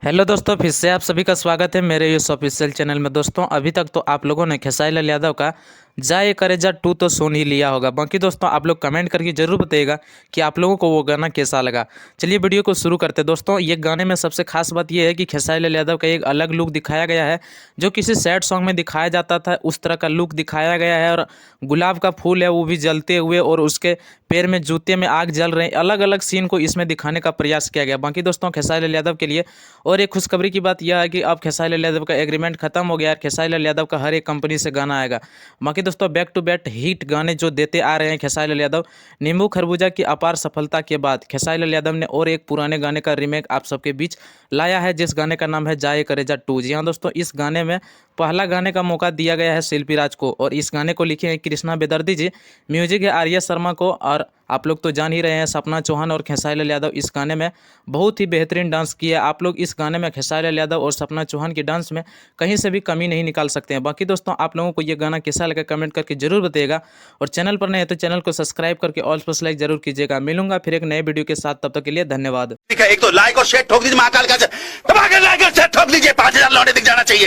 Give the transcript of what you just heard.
Hello दोस्तों, फिर से आप सभी का स्वागत है मेरे इस ऑफिशियल चैनल में। दोस्तों अभी तक तो आप लोगों ने खेसारी लाल यादव का जा ये करे जा 2 तो सुन ही लिया होगा। बाकी दोस्तों आप लोग कमेंट करके जरूर बताइएगा कि आप लोगों को वो गाना कैसा लगा। चलिए वीडियो को शुरू करते हैं। दोस्तों ये गाने में सबसे खास बात ये है कि खेसारी लाल यादव का एक अलग लुक दिखाया गया है, जो किसी सैड सॉन्ग में दिखाया जाता था उस तरह का लुक दिखाया गया है। और गुलाब का फूल है वो भी जलते हुए, और उसके पैर में जूते में आग जल रहे हैं। अलग अलग सीन को इसमें दिखाने का प्रयास किया गया। बाकी दोस्तों खेसारी लाल यादव के लिए और एक खुशखबरी की बात यह है कि अब खेसारी लाल यादव का एग्रीमेंट खत्म हो गया है। खेसारी लाल यादव का हर एक कंपनी से गाना आएगा। बाकी दोस्तों बैक टू बैक हिट गाने जो देते आ रहे हैं खेसारी लाल यादव, नींबू खरबूजा की अपार सफलता के बाद खेसारी लाल यादव ने और एक पुराने गाने का रीमेक आप सबके बीच लाया है, जिस गाने का नाम है जा ये करे जा 2। जी हाँ दोस्तों, इस गाने में पहला गाने का मौका दिया गया है शिल्पी राज को, और इस गाने को लिखे हैं कृष्णा बेदर्दी जी, म्यूजिक है आर्या शर्मा को। और आप लोग तो जान ही रहे हैं सपना चौहान और खेसारी लाल यादव इस गाने में बहुत ही बेहतरीन डांस किया। आप लोग इस गाने में खेसारी लाल यादव और सपना चौहान की डांस में कहीं से भी कमी नहीं निकाल सकते हैं। बाकी दोस्तों आप लोगों को ये गाना कैसा लगा कमेंट करके जरूर बताइएगा, और चैनल पर नहीं है तो चैनल को सब्सक्राइब करके ऑल पर लाइक जरूर कीजिएगा। मिलूंगा फिर एक नए वीडियो के साथ, तब तक के लिए धन्यवाद। एक तो लाइक और शेयर ठोक दीजिए, महाकाल का दबा के लाइक और शेयर ठोक दीजिए, 5000 लौटे दिख जाना चाहिए।